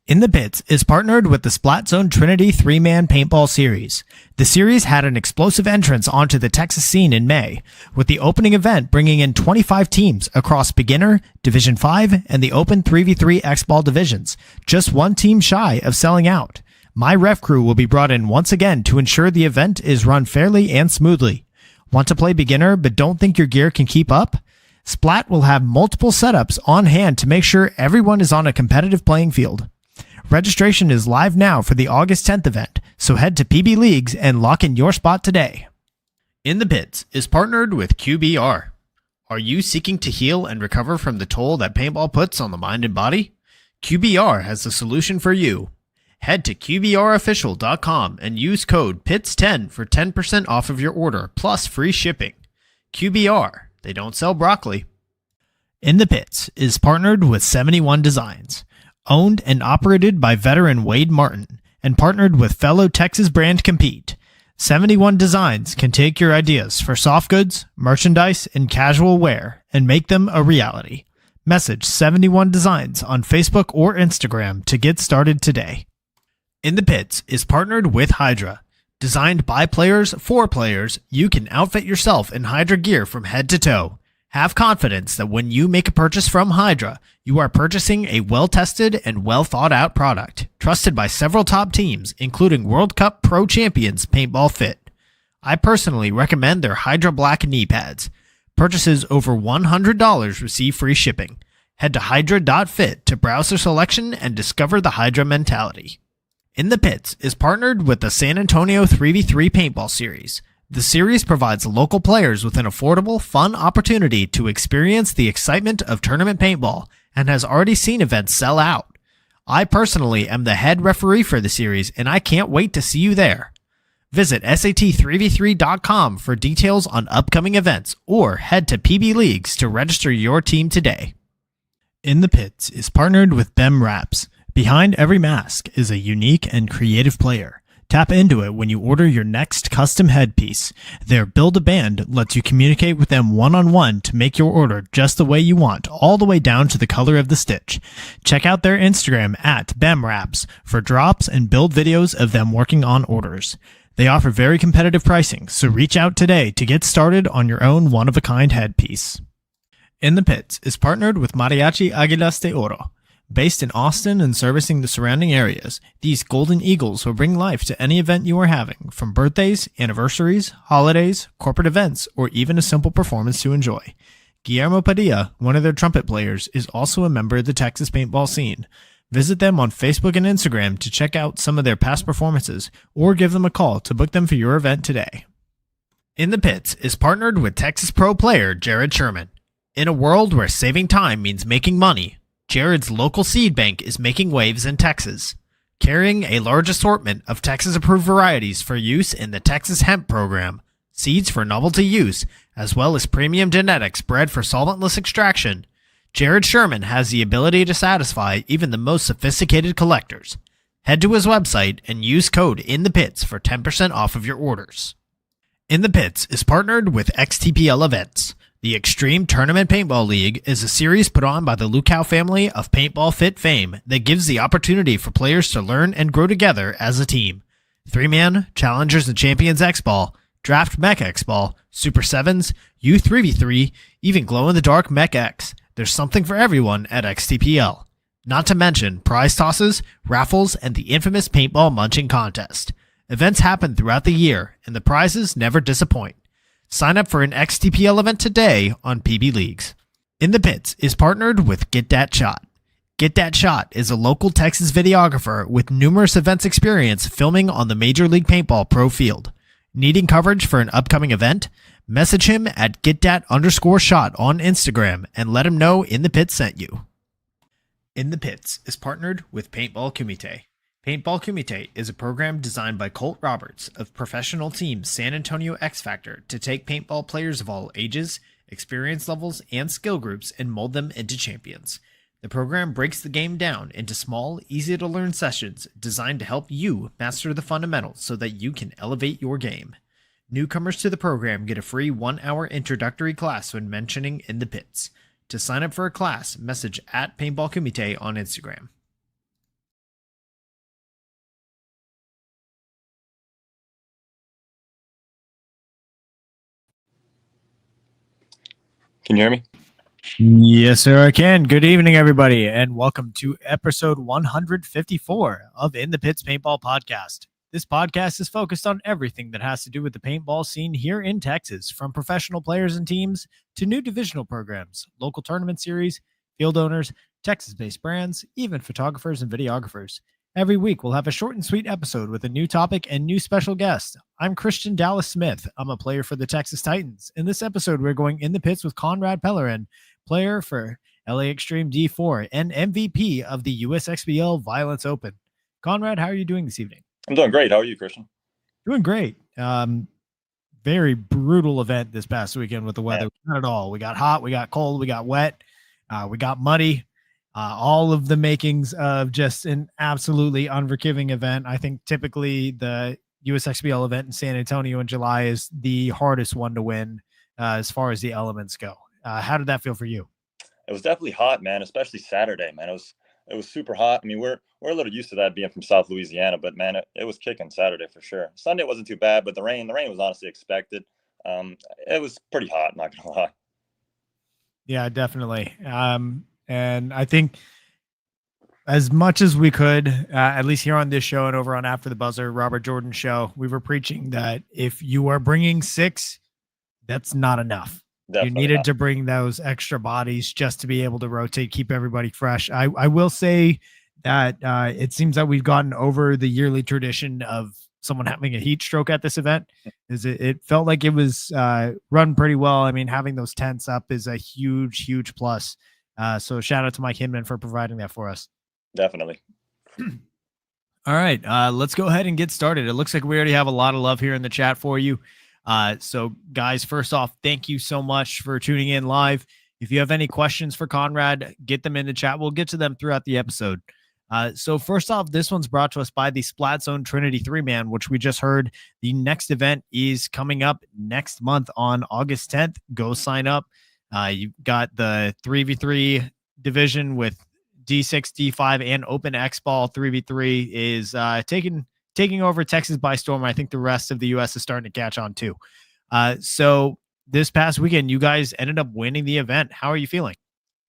In the Pits is partnered with the Splat Zone Trinity 3-Man Paintball Series. The series had an explosive entrance onto the Texas scene in May, with the opening event bringing in 25 teams across Beginner, Division 5, and the Open 3v3 X-Ball divisions, just one team shy of selling out. My ref crew will be brought in once again to ensure the event is run fairly and smoothly. Want to play beginner but don't think your gear can keep up? Splat will have multiple setups on hand to make sure everyone is on a competitive playing field. Registration is live now for the August 10th event, so head to PB Leagues and lock in your spot today. In the Pits is partnered with QBR. Are you seeking to heal and recover from the toll that paintball puts on the mind and body? QBR has the solution for you. Head to QBRofficial.com and use code PITS10 for 10% off of your order, plus free shipping. QBR, they don't sell broccoli. In the Pits is partnered with 71 Designs. Owned and operated by veteran Wade Martin, and partnered with fellow Texas brand Compete. 71 Designs can take your ideas for soft goods, merchandise, and casual wear and make them a reality. Message 71 Designs on Facebook or Instagram to get started today. In the Pits is partnered with Hydra. Designed by players for players, you can outfit yourself in Hydra gear from head to toe. Have confidence that when you make a purchase from Hydra, you are purchasing a well-tested and well-thought-out product, trusted by several top teams, including World Cup Pro Champions Paintball Fit. I personally recommend their Hydra Black knee pads. Purchases over $100 receive free shipping. Head to hydra.fit to browse their selection and discover the Hydra mentality. In the Pits is partnered with the San Antonio 3v3 Paintball Series. The series provides local players with an affordable, fun opportunity to experience the excitement of tournament paintball and has already seen events sell out. I personally am the head referee for the series and I can't wait to see you there. Visit SAT3v3.com for details on upcoming events or head to PB Leagues to register your team today. In the Pits is partnered with BEM Wraps. Behind every mask is a unique and creative player. Tap into it when you order your next custom headpiece. Their Build-A-Band lets you communicate with them one-on-one to make your order just the way you want, all the way down to the color of the stitch. Check out their Instagram at BEMWraps for drops and build videos of them working on orders. They offer very competitive pricing, so reach out today to get started on your own one-of-a-kind headpiece. In the Pits is partnered with Mariachi Águilas de Oro. Based in Austin and servicing the surrounding areas, these Golden Eagles will bring life to any event you are having, from birthdays, anniversaries, holidays, corporate events, or even a simple performance to enjoy. Guillermo Padilla, one of their trumpet players, is also a member of the Texas paintball scene. Visit them on Facebook and Instagram to check out some of their past performances, or give them a call to book them for your event today. In the Pits is partnered with Texas pro player Jared Sherman. In a world where saving time means making money, Jared's local seed bank is making waves in Texas, carrying a large assortment of Texas-approved varieties for use in the Texas Hemp Program, seeds for novelty use, as well as premium genetics bred for solventless extraction. Jared Sherman has the ability to satisfy even the most sophisticated collectors. Head to his website and use code INTHEPITS for 10% off of your orders. In the Pits is partnered with XTPL Events. The Xtreme Tournament Paintball League is a series put on by the Lukow family of Paintball Fit fame that gives the opportunity for players to learn and grow together as a team. 3-man, Challengers and Champions X-Ball, Draft Mech X-Ball, Super 7s, U3v3, even glow-in-the-dark Mech X. There's something for everyone at XTPL. Not to mention prize tosses, raffles, and the infamous paintball munching contest. Events happen throughout the year, and the prizes never disappoint. Sign up for an XTPL event today on PB Leagues. In the Pits is partnered with Get Dat Shot. Get Dat Shot is a local Texas videographer with numerous events experience filming on the Major League Paintball pro field. Needing coverage for an upcoming event? Message him at getdat_shot on Instagram and let him know In the Pits sent you. In the Pits is partnered with Paintball Kumite. Paintball Kumite is a program designed by Colt Roberts of professional team San Antonio X Factor to take paintball players of all ages, experience levels, and skill groups and mold them into champions. The program breaks the game down into small, easy-to-learn sessions designed to help you master the fundamentals so that you can elevate your game. Newcomers to the program get a free 1-hour introductory class when mentioning In the Pits. To sign up for a class, message at Paintball Kumite on Instagram. Can you hear me? Yes, sir, I can. Good evening, everybody, and welcome to episode 154 of In the Pits Paintball Podcast. This podcast is focused on everything that has to do with the paintball scene here in Texas, from professional players and teams to new divisional programs, local tournament series, field owners, Texas-based brands, even photographers and videographers. Every week, we'll have a short and sweet episode with a new topic and new special guest. I'm Christian Dallas Smith. I'm a player for the Texas Titans. In this episode, we're going in the pits with Conrad Pellerin, player for LA Xtreme D4 and MVP of the USXBL Violence Open. Conrad, how are you doing this evening? I'm doing great. How are you, Christian? Doing great. Very brutal event this past weekend with the weather. Not at all. We got hot, we got cold, we got wet, we got muddy. All of the makings of just an absolutely unforgiving event. I think typically the USXBL event in San Antonio in July is the hardest one to win as far as the elements go. How did that feel for you? It was definitely hot, man, especially Saturday, man. It was super hot. I mean, we're a little used to that being from South Louisiana, but man, it was kicking Saturday for sure. Sunday wasn't too bad, but the rain was honestly expected. It was pretty hot, not gonna lie. Yeah, definitely. And I think as much as we could, at least here on this show and over on After the Buzzer, Robert Jordan's show, we were preaching that if you are bringing 6, that's not enough. Definitely you needed to bring those extra bodies just to be able to rotate, keep everybody fresh. I will say that it seems that we've gotten over the yearly tradition of someone having a heat stroke at this event. It felt like it was run pretty well. I mean, having those tents up is a huge plus. So shout out to Mike Hinman for providing that for us. Definitely. All right, let's go ahead and get started. It looks like we already have a lot of love here in the chat for you. So guys, first off, thank you so much for tuning in live. If you have any questions for Conrad, get them in the chat. We'll get to them throughout the episode. So first off, this one's brought to us by the Splat Zone Trinity 3-man, which we just heard. The next event is coming up next month on August 10th. Go sign up. You've got the 3v3 division with D6, D5, and Open X-Ball 3v3 is taking over Texas by storm. I think the rest of the U.S. is starting to catch on too. So this past weekend, you guys ended up winning the event. How are you feeling?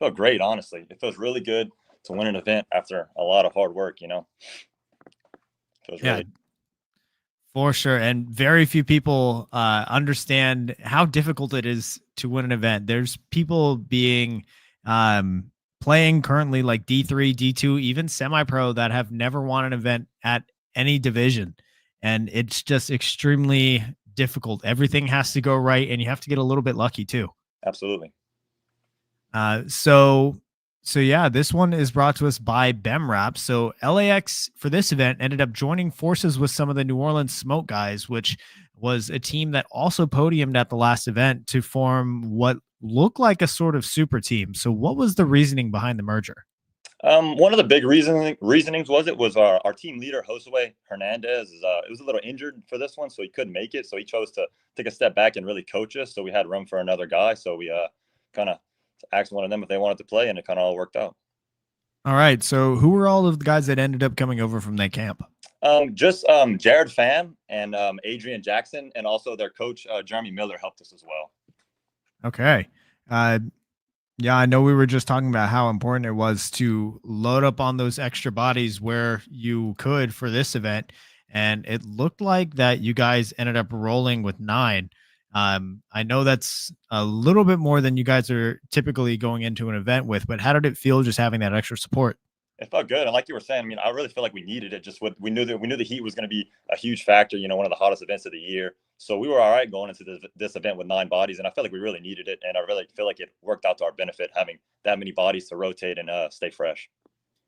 I felt great, honestly. It feels really good to win an event after a lot of hard work, you know? Feels really for sure. And very few people understand how difficult it is to win an event. There's people being playing currently like D3, D2, even semi-pro that have never won an event at any division. And it's just extremely difficult. Everything has to go right, and you have to get a little bit lucky too. Absolutely. So yeah, this one is brought to us by BEMRAP. So LAX for this event ended up joining forces with some of the New Orleans Smoke guys, which was a team that also podiumed at the last event to form what looked like a sort of super team. So what was the reasoning behind the merger? One of the big reasonings was our team leader, Josue Hernandez. It was a little injured for this one, so he couldn't make it. So he chose to take a step back and really coach us. So we had room for another guy. So we kind of asked one of them if they wanted to play, and it kind of all worked out. All right. So who were all of the guys that ended up coming over from that camp? Just Jared Pham and Adrian Jackson, and also their coach, Jeremy Miller, helped us as well. Okay. Yeah, I know we were just talking about how important it was to load up on those extra bodies where you could for this event. And it looked like that you guys ended up rolling with 9. I know that's a little bit more than you guys are typically going into an event with, but how did it feel just having that extra support? It felt good. And like you were saying, I mean, I really feel like we needed it. Just we knew the heat was going to be a huge factor, you know, one of the hottest events of the year. So we were all right going into this event with 9 bodies. And I felt like we really needed it. And I really feel like it worked out to our benefit, having that many bodies to rotate and stay fresh.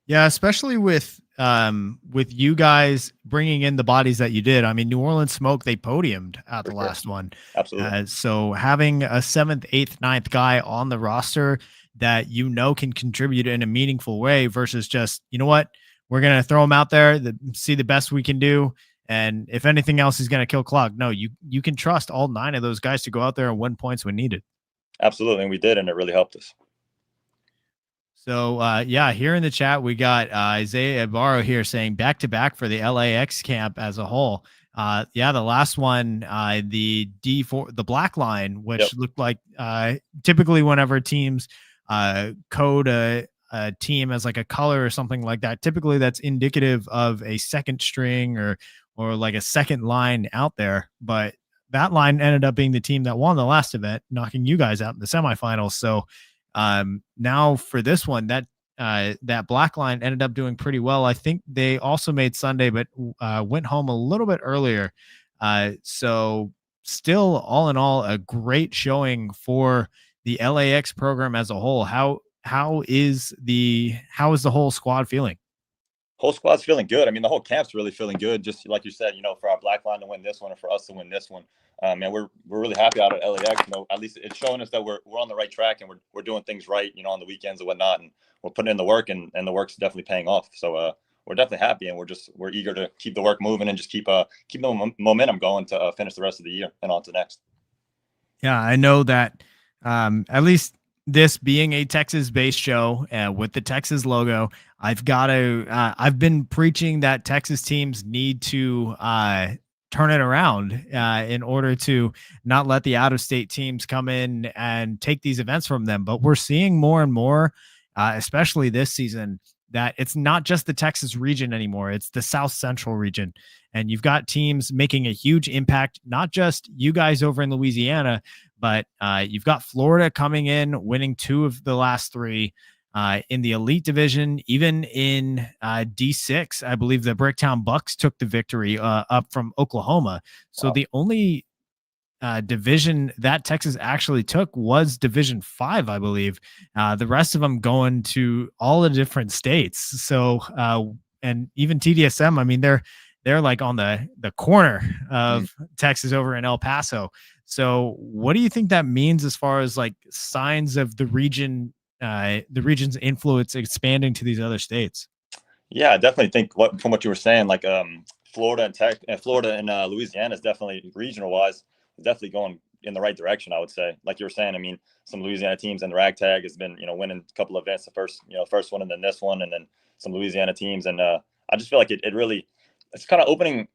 Yeah, especially with you guys bringing in the bodies that you did. I mean, New Orleans Smoke, they podiumed at the last one. Absolutely. So having a 7th, 8th, 9th guy on the roster that you know can contribute in a meaningful way versus just, you know what, we're going to throw them out there, see the best we can do. And if anything else, he's going to kill clock. No, you can trust all 9 of those guys to go out there and win points when needed. Absolutely. And we did, and it really helped us. So, yeah, here in the chat, we got Isaiah Ibarro here saying back-to-back for the LAX camp as a whole. Yeah, the last one, the D4, the black line, which Yep. looked like typically whenever teams code a team as like a color or something like that, typically that's indicative of a second string or like a second line out there. But that line ended up being the team that won the last event, knocking you guys out in the semifinals. So now for this one, that black line ended up doing pretty well. I think they also made Sunday, but went home a little bit earlier. So still, all in all, a great showing for the LAX program as a whole. How is the whole squad feeling? Whole squad's feeling good. I mean, the whole camp's really feeling good. Just like you said, for our black line to win this one and for us to win this one, man, we're really happy out at LAX. At least it's showing us that we're on the right track and we're doing things right, on the weekends and whatnot, and we're putting in the work and the work's definitely paying off. So we're definitely happy and we're eager to keep the work moving and just keep the momentum going to finish the rest of the year and on to next. Yeah, I know that at least this being a Texas-based show with the Texas logo, I've been preaching that Texas teams need to turn it around in order to not let the out-of-state teams come in and take these events from them. But we're seeing more and more, especially this season, that it's not just the Texas region anymore. It's the South Central region. And you've got teams making a huge impact, not just you guys over in Louisiana, but you've got Florida coming in, winning 2 of the last 3 in the elite division. Even in D6, I believe the Bricktown Bucks took the victory up from Oklahoma. So Wow. the only division that Texas actually took was Division 5, I believe. The rest of them going to all the different states. So and even TDSM, I mean, they're like on the corner of Texas over in El Paso. So what do you think that means as far as like signs of the region's influence expanding to these other states? Yeah, I definitely think from what you were saying, like Florida and Louisiana is definitely regional wise, definitely going in the right direction. I would say, like you were saying, I mean, some Louisiana teams and the ragtag has been, winning a couple of events, the first one and then this one, and then some Louisiana teams. And I just feel like it really, it's kind of opening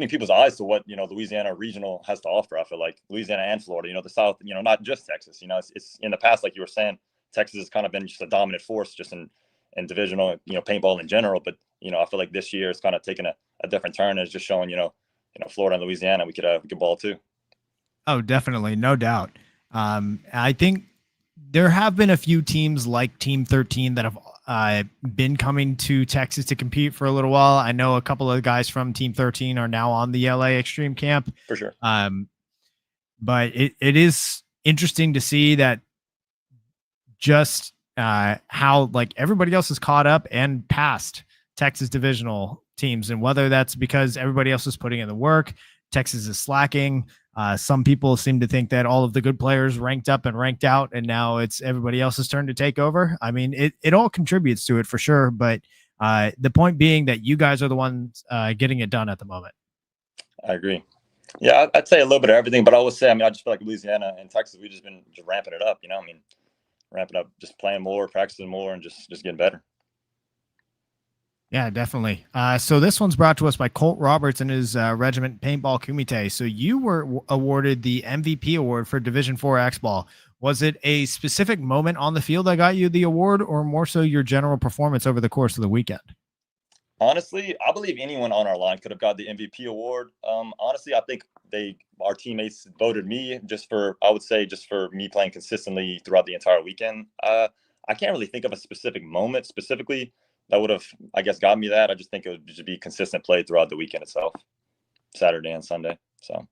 people's eyes to what, Louisiana regional has to offer. I feel like Louisiana and Florida, the South, not just Texas, it's in the past, like you were saying, Texas has kind of been just a dominant force just in divisional, paintball in general. But, I feel like this year it's kind of taken a different turn and it's just showing, Florida and Louisiana, we could ball too. Oh, definitely. No doubt. I think there have been a few teams like Team 13 that have been coming to Texas to compete for a little while. I know a couple of guys from Team 13 are now on the LA Xtreme camp. For sure. But it is interesting to see that just how like everybody else is caught up and past Texas divisional teams, and whether that's because everybody else is putting in the work, Texas is slacking. Some people seem to think that all of the good players ranked up and ranked out, and now it's everybody else's turn to take over. I mean, it all contributes to it for sure, but the point being that you guys are the ones getting it done at the moment. I agree. Yeah, I'd say a little bit of everything, but I would say, I mean, I just feel like Louisiana and Texas, we've just been ramping it up, I mean, ramping up, just playing more, practicing more, and just getting better. Yeah, definitely. So this one's brought to us by Colt Roberts and his regiment Paintball Kumite. So you were awarded the MVP award for Division 4 X-Ball. Was it a specific moment on the field that got you the award, or more so your general performance over the course of the weekend? Honestly, I believe anyone on our line could have got the MVP award. Honestly, I think our teammates voted me just for me playing consistently throughout the entire weekend. I can't really think of a specific moment specifically that would have, I guess, got me that. I just think it would just be consistent play throughout the weekend itself, Saturday and Sunday. So,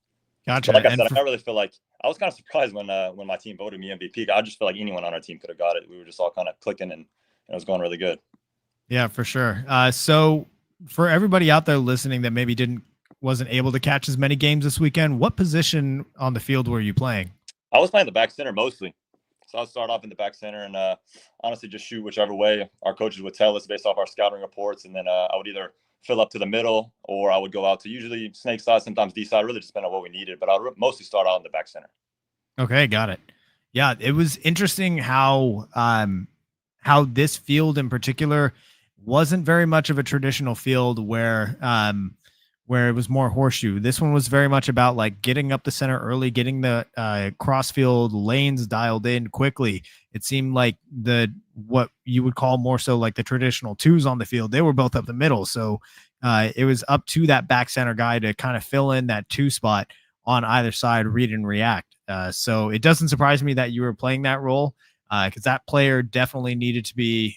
gotcha. But like I said, I really feel like I was kind of surprised when my team voted me MVP. I just feel like anyone on our team could have got it. We were just all kind of clicking and it was going really good. Yeah, for sure. So for everybody out there listening that maybe wasn't able to catch as many games this weekend, what position on the field were you playing? I was playing the back center mostly. So I'll start off in the back center and honestly just shoot whichever way our coaches would tell us based off our scouting reports. And then I would either fill up to the middle or I would go out to usually snake side, sometimes D side, really just depending on what we needed. But I would mostly start out in the back center. Okay, got it. Yeah, it was interesting how this field in particular wasn't very much of a traditional field where where it was more horseshoe. This one was very much about like getting up the center early, getting the crossfield lanes dialed in quickly. It seemed like what you would call more so like the traditional twos on the field, they were both up the middle. So it was up to that back center guy to kind of fill in that two spot on either side, read and react. So it doesn't surprise me that you were playing that role, because that player definitely needed to be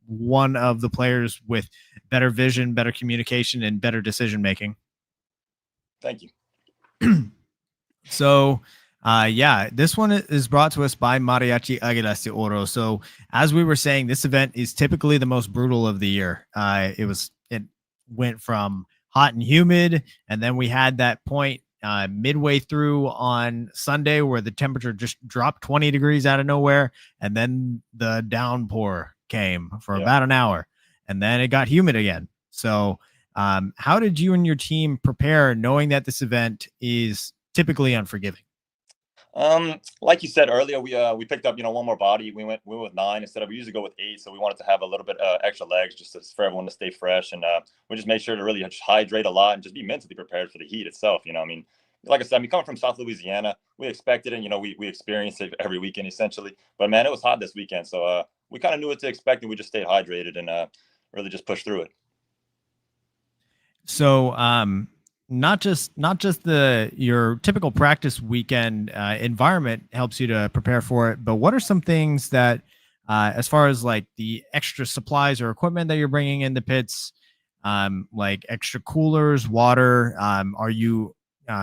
one of the players with better vision, better communication, and better decision making. Thank you. So, yeah, this one is brought to us by Mariachi Aguilas de Oro. So, as we were saying, this event is typically the most brutal of the year. It went from hot and humid, and then we had that point midway through on Sunday where the temperature just dropped 20 degrees out of nowhere, and then the downpour came for about an hour, and then it got humid again. So, how did you and your team prepare, knowing that this event is typically unforgiving? Like you said earlier, we picked up one more body. We went with 9 instead of, we usually go with 8, so we wanted to have a little bit extra legs for everyone to stay fresh, and we just made sure to really just hydrate a lot and just be mentally prepared for the heat itself. I mean, like I said, coming from South Louisiana, we expected it. We experience it every weekend essentially, but man, it was hot this weekend, so we kind of knew what to expect, and we just stayed hydrated and really just pushed through it. So, not just your typical practice weekend environment helps you to prepare for it, but what are some things that, as far as like the extra supplies or equipment that you're bringing in the pits, like extra coolers, water, are you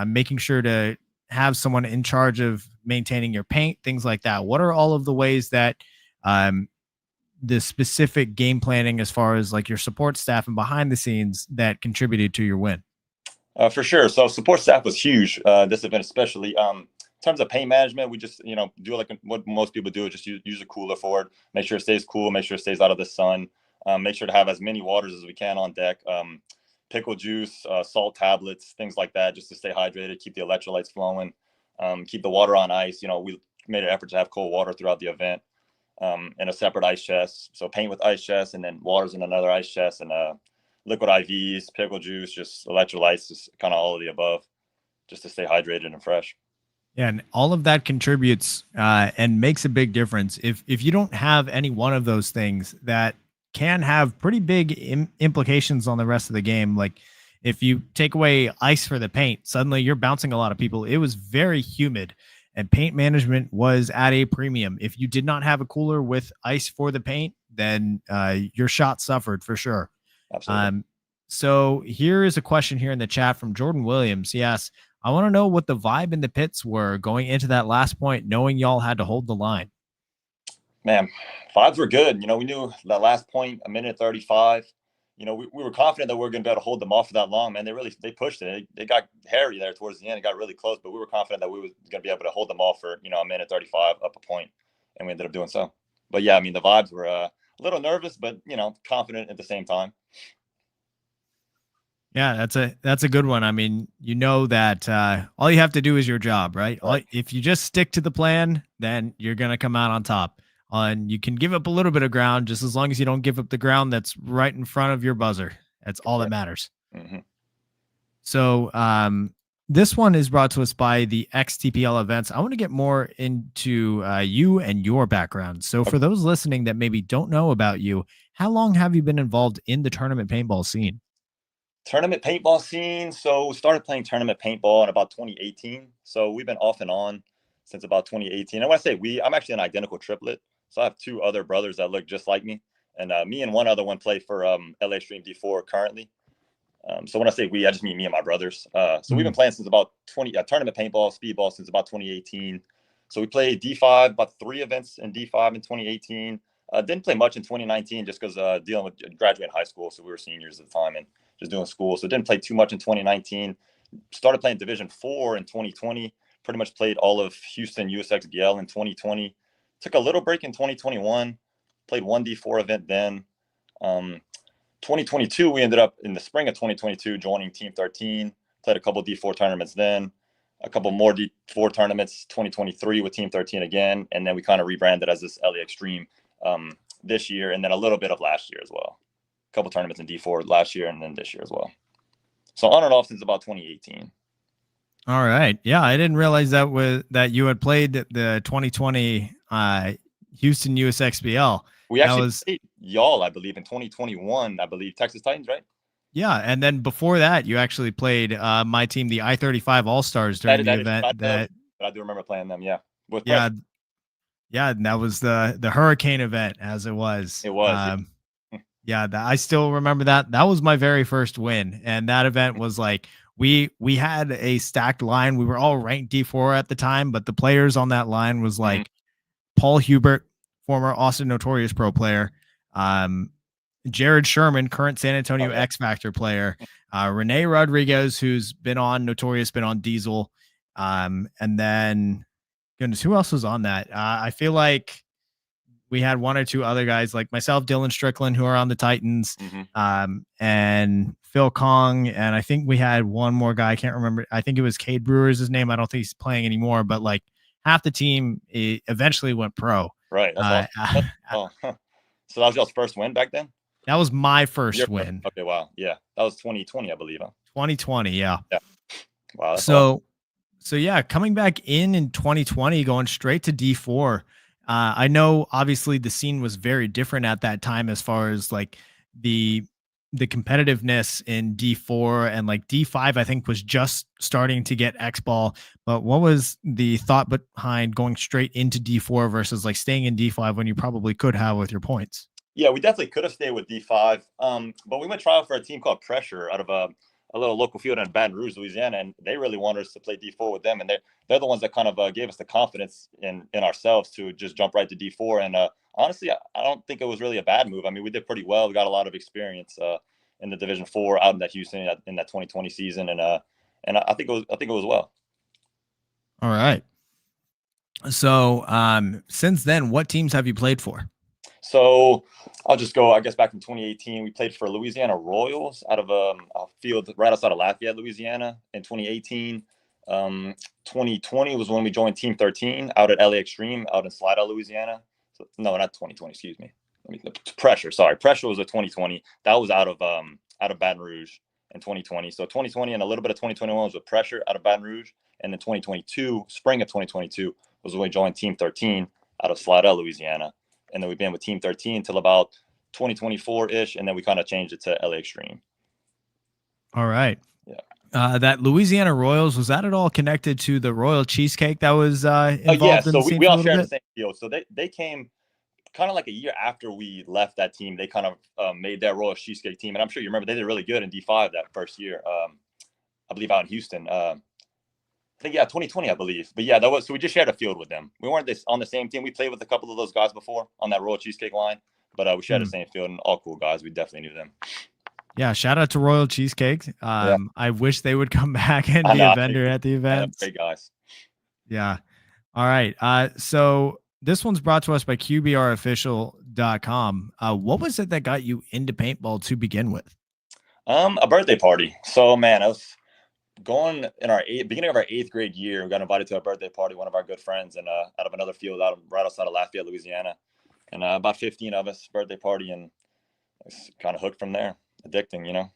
making sure to have someone in charge of maintaining your paint, things like that? What are all of the ways that the specific game planning, as far as like your support staff and behind the scenes, that contributed to your win? For sure. So support staff was huge this event, especially in terms of paint management. We just do like what most people do, just use a cooler for it, make sure it stays cool, make sure it stays out of the sun, make sure to have as many waters as we can on deck, pickle juice, salt tablets, things like that, just to stay hydrated, keep the electrolytes flowing, keep the water on ice. We made an effort to have cold water throughout the event, in a separate ice chest. So paint with ice chest, and then water's in another ice chest, and liquid IVs, pickle juice, just electrolytes, just kind of all of the above, just to stay hydrated and fresh. Yeah, and all of that contributes and makes a big difference. If you don't have any one of those things, that can have pretty big implications on the rest of the game. Like if you take away ice for the paint, suddenly you're bouncing a lot of people. It was very humid, and paint management was at a premium. If you did not have a cooler with ice for the paint, then your shot suffered for sure. Absolutely. So here is a question here in the chat from Jordan Williams. He asks, I want to know what the vibe in the pits were going into that last point, knowing y'all had to hold the line. Man, vibes were good. We knew that last point, a minute 35. We were confident that we were going to be able to hold them off for that long, man. They pushed it. They got hairy there towards the end. It got really close, but we were confident that we were going to be able to hold them off for, a minute 35 up a point, and we ended up doing so. But yeah, the vibes were a little nervous, but, confident at the same time. Yeah, that's a good one. I mean, that all you have to do is your job, right? If you just stick to the plan, then you're going to come out on top. And you can give up a little bit of ground, just as long as you don't give up the ground that's right in front of your buzzer. That's all that matters. Mm-hmm. So this one is brought to us by the XTPL events. I want to get more into you and your background. So for those listening that maybe don't know about you, how long have you been involved in the tournament paintball scene? Tournament paintball scene. So started playing tournament paintball in about 2018. So we've been off and on since about 2018. And when I say I'm actually an identical triplet. So I have 2 other brothers that look just like me. And me and one other one play for LA Xtreme D4 currently. So when I say we, I just mean me and my brothers. So we've been playing since about tournament paintball, speedball since about 2018. So we played D5, about 3 events in D5 in 2018. Didn't play much in 2019 just because dealing with graduating high school. So we were seniors at the time and just doing school. So didn't play too much in 2019. Started playing Division 4 in 2020. Pretty much played all of Houston USXBL in 2020. Took a little break in 2021. Played 1 D4 event then. 2022, we ended up in the spring of 2022 joining Team 13. Played a couple D4 tournaments then. A couple more D4 tournaments 2023 with Team 13 again. And then we kind of rebranded as this LA Xtreme this year, and then a little bit of last year as well. A couple tournaments in D4 last year and then this year as well. So on and off since about 2018. All right. Yeah, I didn't realize that you had played the 2020 Houston USXBL. We actually played y'all, I believe, in 2021. I believe Texas Titans, right? Yeah, and then before that, you actually played my team, the I-35 All-Stars, during the event. But I do remember playing them. Yeah, yeah, and that was the Hurricane event, as it was. It was. Yeah, I still remember that. That was my very first win, and that event was like we had a stacked line. We were all ranked D4 at the time, but the players on that line was like Paul Hubert, former Austin Notorious Pro player, Jared Sherman, current San Antonio X Factor player, Rene Rodriguez, who's been on Notorious, been on Diesel, and then goodness, who else was on that? I feel like we had one or two other guys like myself, Dylan Strickland, who are on the Titans, and Phil Kong. And I think we had one more guy. I can't remember. I think it was Cade Brewer is his name. I don't think he's playing anymore, but like half the team eventually went pro. Right. That's awesome. So that was your first win back then? That was my first win. Okay. Wow. Yeah. That was 2020, I believe. 2020. Yeah. Wow. So yeah, coming back in 2020, going straight to D4. I know obviously the scene was very different at that time as far as like the competitiveness in D4, and like D5 I think was just starting to get X ball. But what was the thought behind going straight into D4 versus like staying in D5 when you probably could have with your points? Yeah, we definitely could have stayed with D5. But we went try out for a team called Pressure out of a little local field in Baton Rouge, Louisiana, and they really wanted us to play D4 with them, and they're the ones that kind of gave us the confidence in ourselves to just jump right to D4. And honestly, I don't think it was really a bad move. I mean, we did pretty well. We got a lot of experience in the Division 4 out in that Houston in that 2020 season, and I think it was well. All right. So since then, what teams have you played for? So I'll just go, I guess, back in 2018, we played for Louisiana Royals out of a field right outside of Lafayette, Louisiana in 2018. 2020 was when we joined Team 13 out at LA Xtreme out in Slidell, Louisiana. So, no, not 2020, excuse me. Pressure was a 2020. That was out of Baton Rouge in 2020. So 2020 and a little bit of 2021 was with Pressure out of Baton Rouge. And then 2022, spring of 2022, was when we joined Team 13 out of Slidell, Louisiana. And then we've been with Team 13 till about 2024-ish, and then we kind of changed it to LA Xtreme. All right. Yeah. That Louisiana Royals, was that at all connected to the Royal Cheesecake that was involved yeah, in so the scene? We all shared the same field. So they came kind of like a year after we left that team. They kind of made their Royal Cheesecake team, and I'm sure you remember they did really good in D5 that first year. I believe out in Houston. I think 2020, I believe. But yeah, so we just shared a field with them. We weren't on the same team. We played with a couple of those guys before on that Royal Cheesecake line, but we shared the same field, and all cool guys. We definitely knew them. Yeah, shout out to Royal Cheesecake. I wish they would come back and be a vendor at the event. Great guys. Yeah. All right. So this one's brought to us by QBRofficial.com. What was it that got you into paintball to begin with? A birthday party. So man, I was going in beginning of our 8th grade year. We got invited to a birthday party, one of our good friends, and out of another field right outside of Lafayette, Louisiana, and about 15 of us, birthday party, and it's kind of hooked from there. Addicting, you know.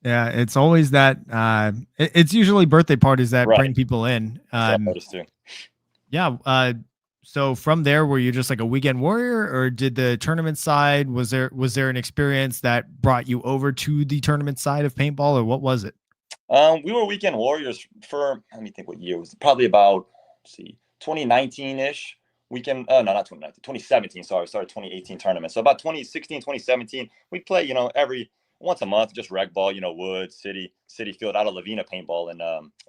Yeah, it's always that. It's usually birthday parties that bring people in. I noticed too. Yeah. So from there, were you just like a weekend warrior, or did the tournament side, was there an experience that brought you over to the tournament side of paintball, or what was it? We were weekend warriors for, let me think what year it was. Probably about 2019-ish weekend. No, not 2019, 2017. Sorry, we started 2018 tournament. So about 2016, 2017, we play, every once a month, just rec ball, Woods, City Field out of Lavina Paintball and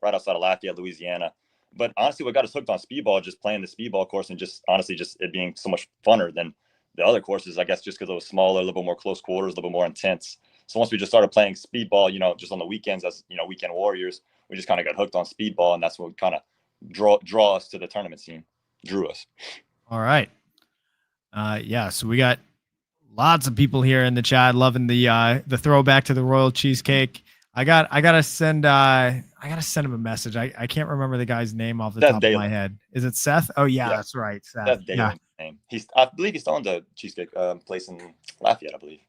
right outside of Lafayette, Louisiana. But honestly, what got us hooked on speedball, just playing the speedball course, and just honestly, just it being so much funner than the other courses, I guess, just because it was smaller, a little bit more close quarters, a little bit more intense. So once we just started playing speedball, just on the weekends as, weekend warriors, we just kind of got hooked on speedball, and that's what kind of draw us to the tournament scene, drew us. All right. Yeah. So we got lots of people here in the chat loving the throwback to the Royal Cheesecake. I gotta send him a message. I can't remember the guy's name off the top of my head. Is it Seth? Oh yeah. That's right. Seth. That's Dalen's name. I believe he's still on the cheesecake place in Lafayette, I believe.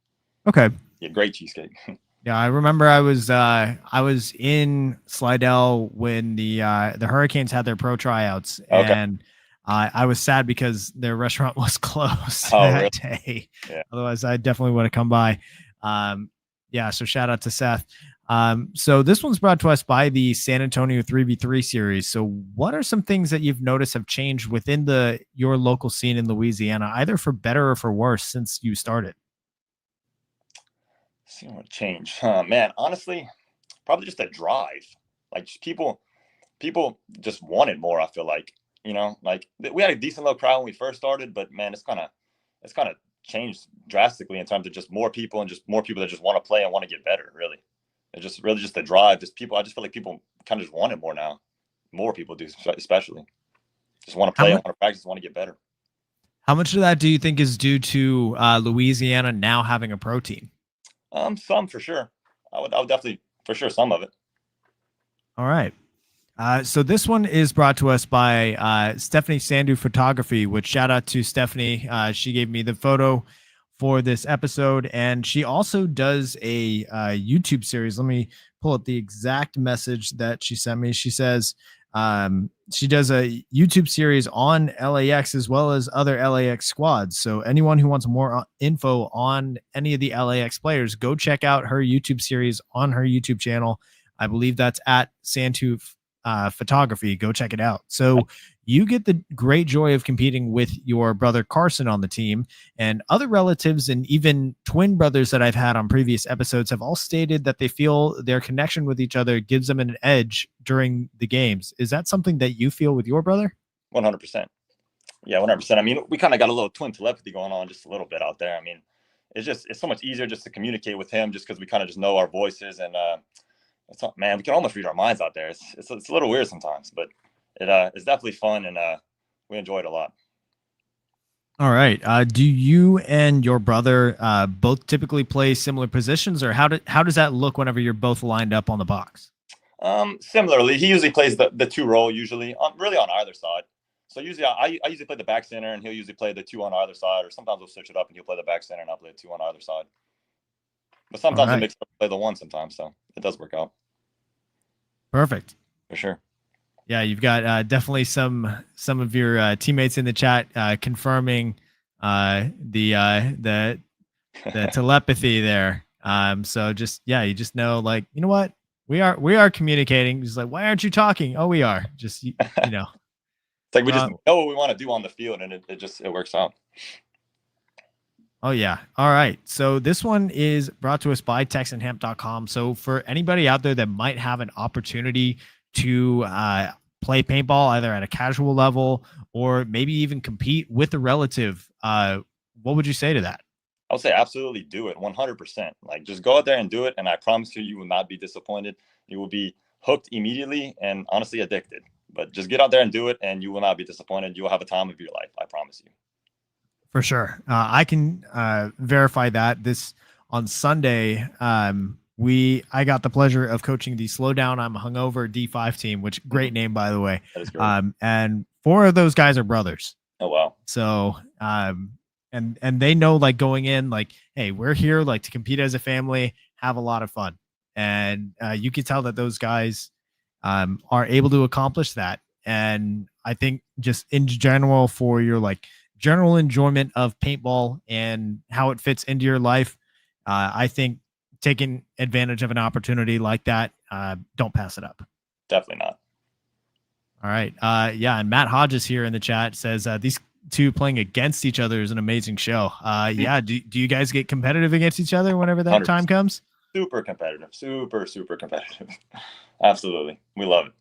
Okay. Yeah, great cheesecake. Yeah, I remember I was in Slidell when the Hurricanes had their pro tryouts, Okay. and I was sad because their restaurant was closed Oh, that really? day. Yeah. Otherwise, I definitely would have come by. Yeah, so shout out to Seth. So this one's brought to us by the San Antonio 3v3 series. So what are some things that you've noticed have changed within the your local scene in Louisiana, either for better or for worse since you started? See what change, man. Honestly, probably just a drive. Like just people just wanted more. I feel like like we had a decent little crowd when we first started, but man, it's kind of changed drastically in terms of just more people and just more people that just want to play and want to get better. Really, it's just really just the drive. Just people. I just feel like people kind of just want it more now. More people do, especially just want to How play and much want to practice, want to get better. how much of that do you think is due to Louisiana now having a pro team? Some for sure. I would definitely for sure some of it. All right. So this one is brought to us by Stephanie Sandu Photography, which shout out to Stephanie. She gave me the photo for this episode, and she also does a YouTube series. Let me pull up the exact message that she sent me. She says she does a YouTube series on LAX as well as other LAX squads. So anyone who wants more info on any of the LAX players, go check out her YouTube series on her YouTube channel. I believe that's at Santu Photography. Go check it out. So you get the great joy of competing with your brother Carson on the team, and other relatives and even twin brothers that I've had on previous episodes have all stated that they feel their connection with each other gives them an edge during the games. Is that something that you feel with your brother? 100%. Yeah, 100%. I mean, we kind of got a little twin telepathy going on just a little bit out there. I mean, it's so much easier just to communicate with him just because we kind of just know our voices and man, we can almost read our minds out there. It's a little weird sometimes, but it's definitely fun and we enjoy it a lot. All right. Do you and your brother both typically play similar positions, or how does that look whenever you're both lined up on the box? Similarly, he usually plays the two role usually really on either side. So usually I usually play the back center and he'll usually play the two on either side, or sometimes we'll switch it up and he'll play the back center and I'll play the two on either side. But All sometimes we right. mix up play the one sometimes, so it does work out Perfect. for sure. Yeah, you've got definitely some of your teammates in the chat confirming the telepathy there. So just yeah, you just know, like, you know what, we are communicating. Just like, why aren't you talking? Oh, we are. Just you know. It's like we just Uh, know what we want to do on the field, and it works out. Oh, yeah. All right. So this one is brought to us by TexanHemp.com. So for anybody out there that might have an opportunity to play paintball either at a casual level or maybe even compete with a relative, what would you say to that? I would say absolutely do it 100%. Like just go out there and do it, and I promise you, you will not be disappointed. You will be hooked immediately and honestly addicted. But just get out there and do it, and you will not be disappointed. You will have a time of your life. I promise you. For sure. I can verify that. This on Sunday, I got the pleasure of coaching the Slow Down I'm Hungover D5 team, which great name, by the way. That is great. And four of those guys are brothers. Oh wow. So and they know, like, going in, like, hey, we're here like to compete as a family, have a lot of fun. And you can tell that those guys are able to accomplish that. And I think just in general, for your like general enjoyment of paintball and how it fits into your life, I think taking advantage of an opportunity like that, don't pass it up. Definitely not. All right. Yeah. And Matt Hodges here in the chat says these two playing against each other is an amazing show. Yeah. Do you guys get competitive against each other whenever that 100%. time comes? Super competitive. Super competitive. Absolutely. We love it.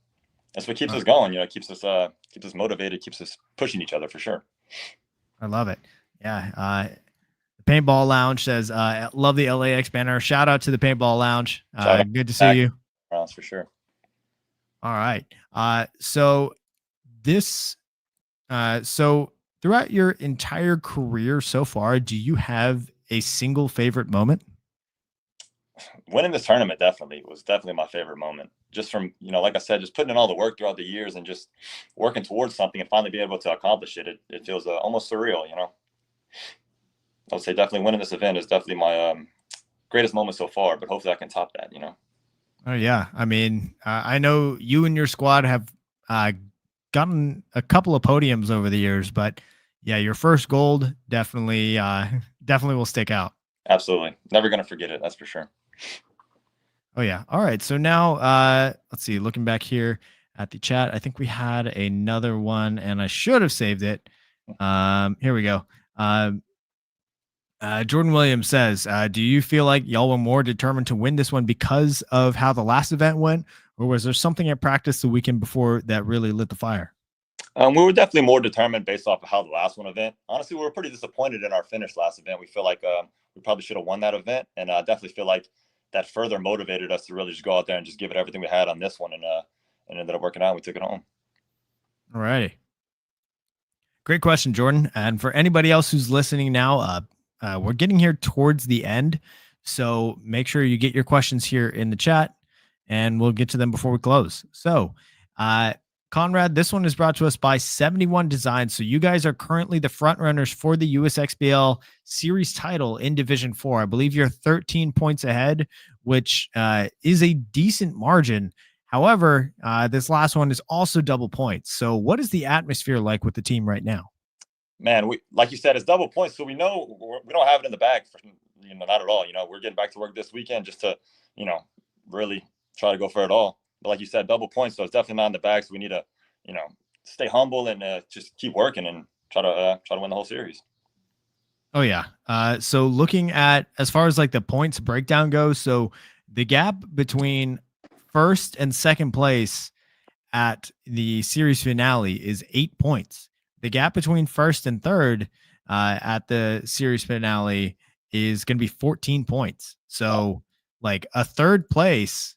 That's what keeps us going. Keeps us motivated, keeps us pushing each other for sure. I love it. Yeah. The Paintball Lounge says, love the LAX banner. Shout out to the Paintball Lounge. Good to see you. For sure. All right. So this, so throughout your entire career so far, do you have a single favorite moment? Winning this tournament was definitely my favorite moment. Just from, like I said, just putting in all the work throughout the years and just working towards something and finally being able to accomplish it. It feels almost surreal, I would say definitely winning this event is definitely greatest moment so far, but hopefully I can top that, Oh yeah, I mean, I know you and your squad have uh, gotten a couple of podiums over the years, but yeah, your first gold definitely definitely will stick out. Absolutely. Never going to forget it. That's for sure. Oh yeah. All right. So now let's see, looking back here at the chat, I think we had another one and I should have saved it. Here we go. Um Jordan Williams says, do you feel like y'all were more determined to win this one because of how the last event went, or was there something at practice the weekend before that really lit the fire? We were definitely more determined based off of how the last one event. Honestly, we were pretty disappointed in our finish last event. We feel like we probably should have won that event, and I definitely feel like that further motivated us to really just go out there and just give it everything we had on this one, and ended up working out. And we took it home. All righty. Great question, Jordan. And for anybody else who's listening now, we're getting here towards the end. So make sure you get your questions here in the chat and we'll get to them before we close. So, Conrad, this one is brought to us by 71 Design. So you guys are currently the front runners for the USXBL series title in Division 4. I believe you're 13 points ahead, which is a decent margin. However, this last one is also double points. So what is the atmosphere like with the team right now? Man, we, like you said, it's double points. So we know we don't have it in the bag for, not at all. We're getting back to work this weekend just to, really try to go for it all. But like you said, double points. So it's definitely not in the bag. So we need to, stay humble and just keep working and try to win the whole series. Oh yeah. So looking at as far as like the points breakdown goes, so the gap between first and second place at the series finale is 8 points. The gap between first and third at the series finale is going to be 14 points. So like a third place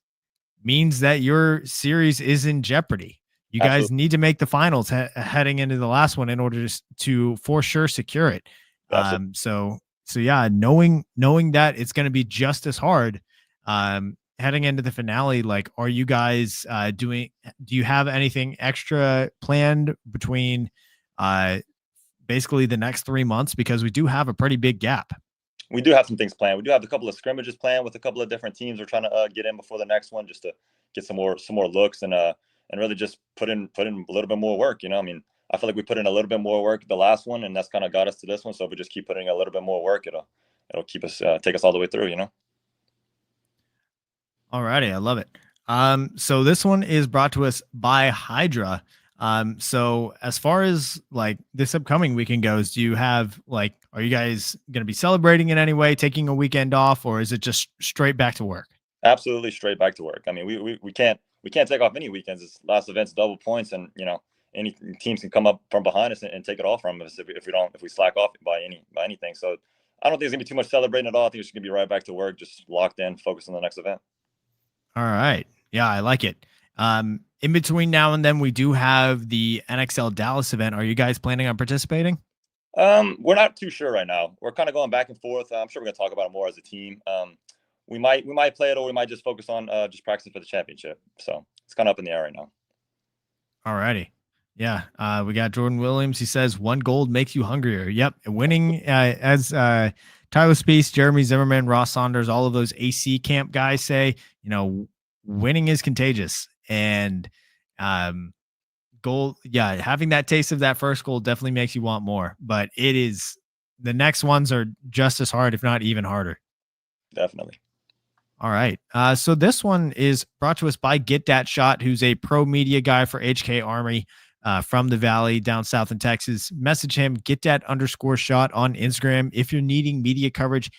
means that your series is in jeopardy. You guys Absolutely. need to make the finals heading into the last one in order to for sure secure it. So yeah, knowing that it's going to be just as hard heading into the finale, like, are you guys do you have anything extra planned between basically the next 3 months, because we do have a pretty big gap? We do have some things planned. We do have a couple of scrimmages planned with a couple of different teams. We're trying to get in before the next one just to get some more looks and really just put in a little bit more work. I feel like we put in a little bit more work the last one, and that's kind of got us to this one. So if we just keep putting a little bit more work, it'll keep us take us all the way through. All righty, I love it. So this one is brought to us by Hydra. So as far as like this upcoming weekend goes, do you have like, are you guys going to be celebrating in any way, taking a weekend off, or is it just straight back to work? Absolutely straight back to work. I mean, we can't take off any weekends. This last event's double points, and any teams can come up from behind us and take it off from us if we slack off by anything. So I don't think it's gonna be too much celebrating at all. I think it's gonna be right back to work, just locked in, focused on the next event. All right. Yeah, I like it. In between now and then, we do have the NXL Dallas event. Are you guys planning on participating? We're not too sure right now. We're kind of going back and forth. I'm sure we're gonna talk about it more as a team. We might play it, or we might just focus on just practicing for the championship. So it's kind of up in the air right now. All righty. Yeah. We got Jordan Williams. He says 1 gold makes you hungrier. Yep. Winning as Tyler Speece, Jeremy Zimmerman, Ross Saunders, all of those AC camp guys say, winning is contagious. And goal, yeah, having that taste of that first goal definitely makes you want more. But the next ones are just as hard, if not even harder. Definitely. All right. So this one is brought to us by Get That Shot, who's a pro media guy for HK Army from the Valley down south in Texas. Message him, GetThat_shot on Instagram if you're needing media coverage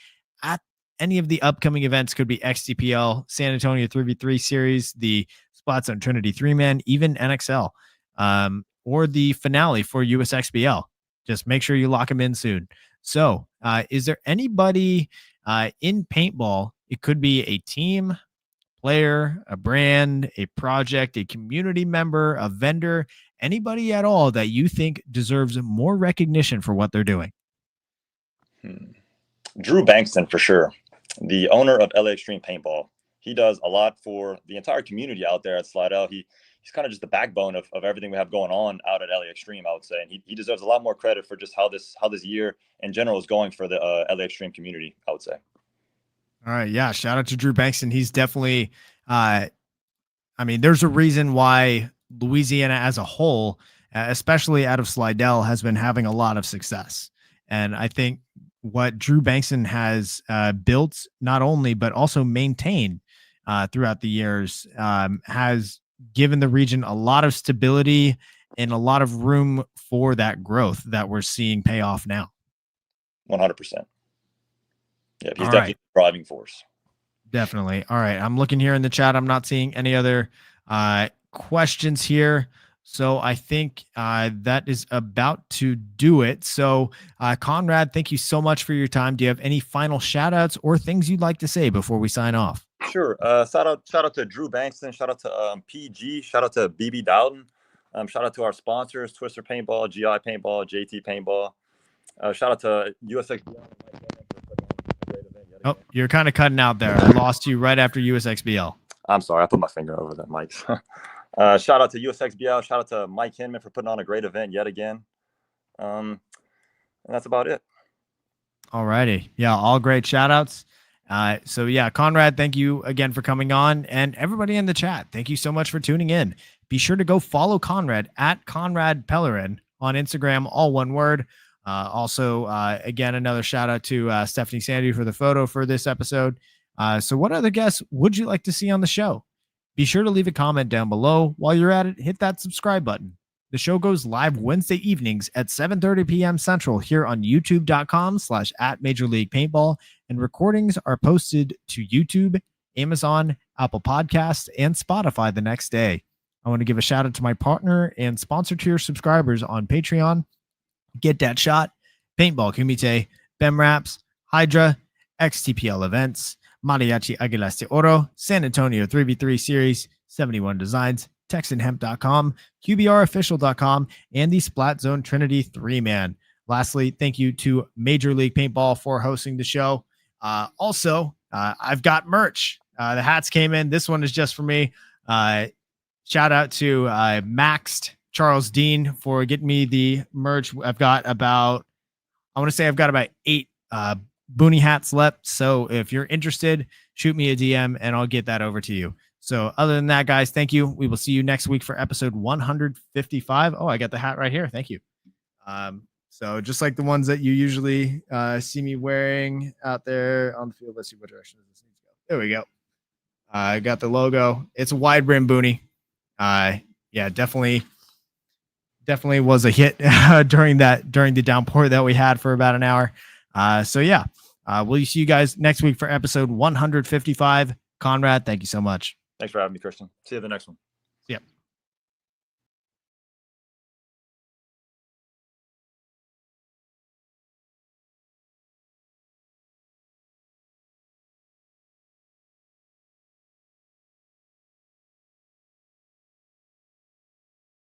at any of the upcoming events. Could be XTPL, San Antonio 3v3 series, the Splat Zone Trinity 3-man, even NXL, or the finale for USXBL. Just make sure you lock them in soon. So is there anybody in paintball? It could be a team, player, a brand, a project, a community member, a vendor, anybody at all that you think deserves more recognition for what they're doing? Drew Bankston, for sure. The owner of LA Xtreme Paintball. He does a lot for the entire community out there at Slidell. He's kind of just the backbone of everything we have going on out at LA Xtreme, I would say. And he deserves a lot more credit for just how this year in general is going for the LA Xtreme community, I would say. All right. Yeah. Shout out to Drew Bankston. He's definitely, there's a reason why Louisiana as a whole, especially out of Slidell, has been having a lot of success. And I think what Drew Bankston has built, not only, but also maintained throughout the years, has given the region a lot of stability and a lot of room for that growth that we're seeing pay off now. 100%. Yeah, he's All definitely right. a driving force. Definitely. All right. I'm looking here in the chat. I'm not seeing any other questions here. So I think that is about to do it. So Conrad, thank you so much for your time. Do you have any final shout outs or things you'd like to say before we sign off? Sure. Shout out to Drew Bankston. Shout out to PG. Shout out to BB Dowden. Shout out to our sponsors, Twister Paintball, GI Paintball, JT Paintball. Shout out to USXBL. Oh, you're kind of cutting out there. I lost you right after USXBL. I'm sorry. I put my finger over that mic. Shout out to USXBL. Shout out to Mike Hinman for putting on a great event yet again. And that's about it. All righty. Yeah, all great shout outs. So yeah, Conrad, thank you again for coming on, and everybody in the chat, thank you so much for tuning in. Be sure to go follow Conrad at Conrad Pellerin on Instagram, all one word. Also, again, another shout out to Stephanie Sandy for the photo for this episode. So what other guests would you like to see on the show? Be sure to leave a comment down below. While you're at it, hit that subscribe button. The show goes live Wednesday evenings at 7:30 p.m. Central here on youtube.com/@Major League Paintball, and recordings are posted to YouTube, Amazon, Apple Podcasts, and Spotify the next day. I want to give a shout out to my partner and sponsor tier subscribers on Patreon: Get That Shot, Paintball Kumite, Bem Raps, Hydra, XTPL Events, Mariachi Aguilas de Oro, San Antonio 3v3 Series, 71 Designs, TexanHemp.com, QBRofficial.com, and the Splat Zone Trinity 3-man. Lastly, thank you to Major League Paintball for hosting the show. Also, I've got merch. The hats came in. This one is just for me. Shout out to Maxed Charles Dean for getting me the merch. I've got about 8 Boonie hats left. So if you're interested, shoot me a DM and I'll get that over to you. So other than that, guys, thank you. We will see you next week for episode 155. Oh, I got the hat right here. Thank you. So just like the ones that you usually see me wearing out there on the field. Let's see what direction this needs to go. There we go. I got the logo. It's a wide brim boonie. Yeah, definitely was a hit during the downpour that we had for about an hour. So yeah, we'll see you guys next week for episode 155. Conrad, thank you so much. Thanks for having me, Christian. See you at the next one. See ya.